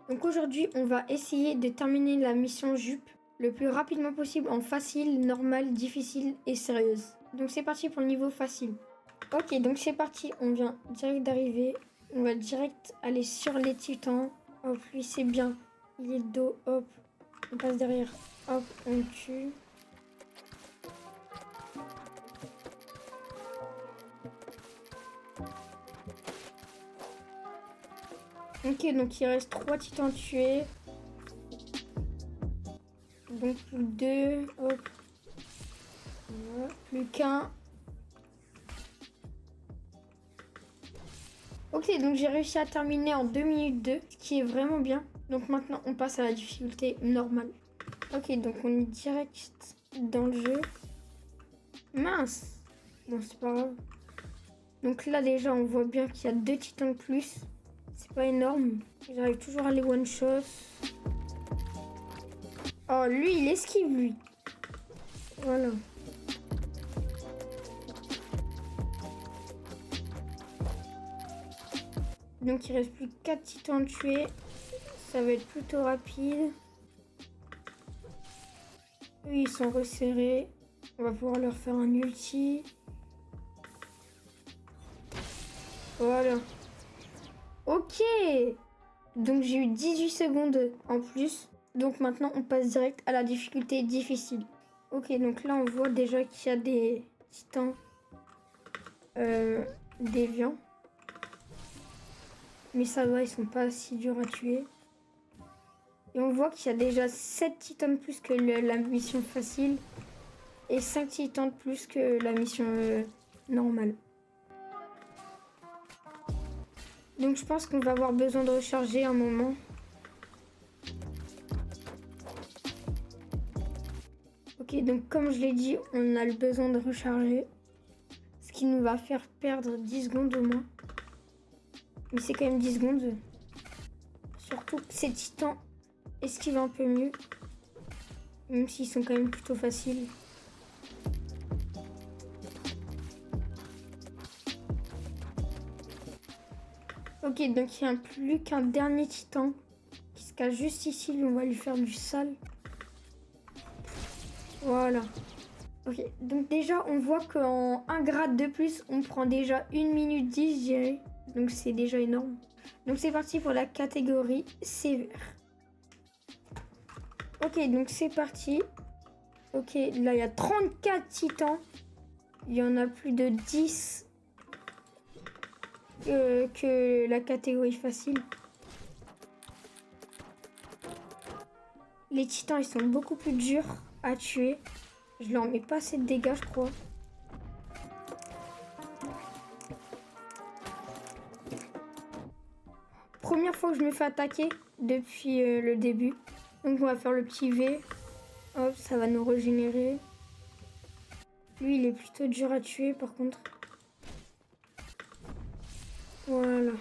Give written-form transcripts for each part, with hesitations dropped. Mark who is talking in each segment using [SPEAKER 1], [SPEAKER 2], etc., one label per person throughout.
[SPEAKER 1] Donc aujourd'hui, on va essayer de terminer la mission jupe le plus rapidement possible en facile, normal, difficile et sérieuse. Donc c'est parti pour le niveau facile. Ok, donc c'est parti, on vient direct d'arriver. On va direct aller sur les titans. Hop, lui c'est bien. Il est dos, hop. On passe derrière. Hop, on tue. Ok, donc il reste 3 titans tués. Donc plus 2, hop. Voilà, plus qu'un. Ok, donc j'ai réussi à terminer en 2 minutes 2, ce qui est vraiment bien. Donc maintenant, on passe à la difficulté normale. Ok, donc on est direct dans le jeu. Mince! Bon, c'est pas grave. Donc là, déjà, on voit bien qu'il y a 2 titans de plus. C'est pas énorme. J'arrive toujours à les one-shot. Oh, lui, il esquive, lui. Voilà. Donc il reste plus que 4 titans tués. Ça va être plutôt rapide. Eux, ils sont resserrés. On va pouvoir leur faire un ulti. Voilà. Ok. Donc j'ai eu 18 secondes en plus. Donc maintenant, on passe direct à la difficulté difficile. Ok, donc là, on voit déjà qu'il y a des titans déviants. Mais ça va, ils sont pas si durs à tuer. Et on voit qu'il y a déjà 7 titans de plus que la mission facile. Et 5 titans de plus que la mission normale. Donc je pense qu'on va avoir besoin de recharger un moment. Ok, donc comme je l'ai dit, on a le besoin de recharger. Ce qui nous va faire perdre 10 secondes au moins. Mais c'est quand même 10 secondes. Surtout que ces titans esquivent un peu mieux. Même s'ils sont quand même plutôt faciles. Ok, donc il n'y a plus qu'un dernier titan qui se cache juste ici. On va lui faire du sale. Voilà. Ok, donc déjà on voit qu'en 1 grade de plus, on prend déjà 1 minute 10, je dirais. Donc c'est déjà énorme. Donc c'est parti pour la catégorie sévère. Ok, donc c'est parti. Ok, là il y a 34 titans. Il y en a plus de 10 que la catégorie facile. Les titans, ils sont beaucoup plus durs à tuer. Je leur mets pas assez de dégâts, je crois. Première fois que je me fais attaquer depuis le début. Donc on va faire le petit V. Hop, ça va nous régénérer. Lui, il est plutôt dur à tuer par contre. Voilà.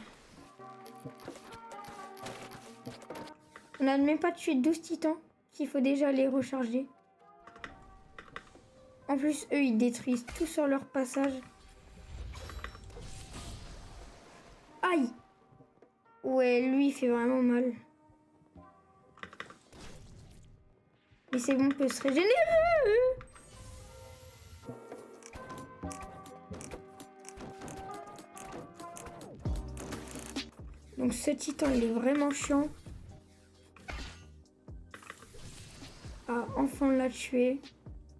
[SPEAKER 1] On n'a même pas tué 12 titans. Qu'il faut déjà les recharger. En plus, eux, ils détruisent tout sur leur passage. Aïe! Ouais, lui, il fait vraiment mal. Mais c'est bon, on peut se régénérer. Donc ce titan, il est vraiment chiant. Ah, enfin, on l'a tué.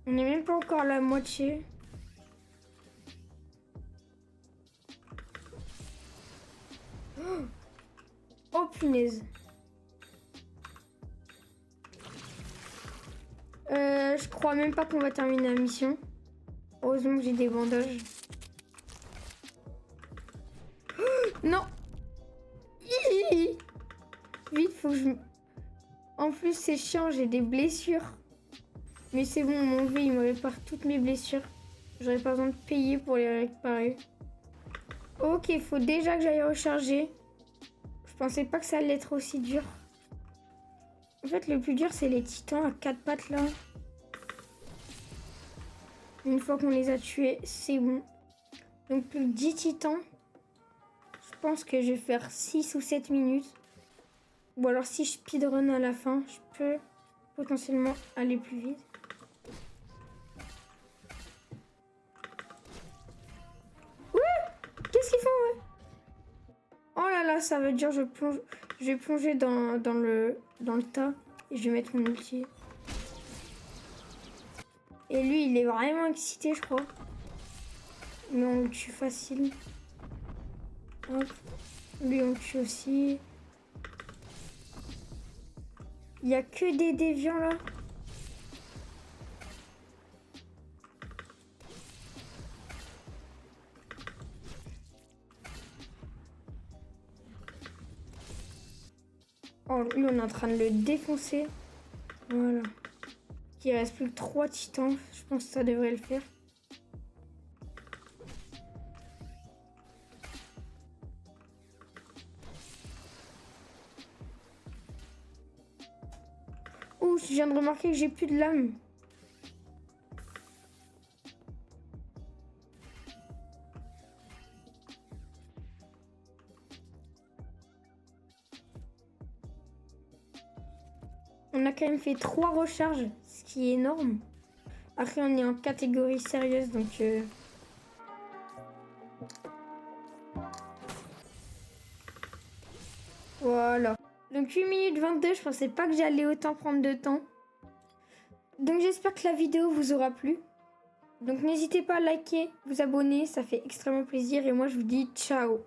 [SPEAKER 1] On n'est même pas encore à la moitié. Oh, punaise. Je crois même pas qu'on va terminer la mission. Heureusement que j'ai des bandages. Non! Vite, faut que je... En plus, c'est chiant, j'ai des blessures. Mais c'est bon, mon V, il me répare toutes mes blessures. J'aurais pas besoin de payer pour les réparer. Ok, faut déjà que j'aille recharger. Je pensais pas que ça allait être aussi dur. En fait, le plus dur, c'est les titans à 4 pattes, là. Une fois qu'on les a tués, c'est bon. Donc, plus que 10 titans. Je pense que je vais faire 6 ou 7 minutes. Ou alors si je speedrun à la fin, je peux potentiellement aller plus vite. Qu'est-ce qu'ils font, ouais? Oh là là, ça veut dire je vais plonger dans le tas et je vais mettre mon ulti. Et lui, il est vraiment excité, je crois. Mais on le tue facile. Hop. Lui, on le tue aussi. Il y a que des déviants là. Oh, lui, on est en train de le défoncer. Voilà. Il reste plus que 3 titans. Je pense que ça devrait le faire. Ouh, je viens de remarquer que j'ai plus de lame. On a quand même fait 3 recharges, ce qui est énorme. Après, on est en catégorie sérieuse, donc... Voilà. Donc 8 minutes 22, je pensais pas que j'allais autant prendre de temps. Donc j'espère que la vidéo vous aura plu. Donc n'hésitez pas à liker, vous abonner, ça fait extrêmement plaisir. Et moi, je vous dis ciao.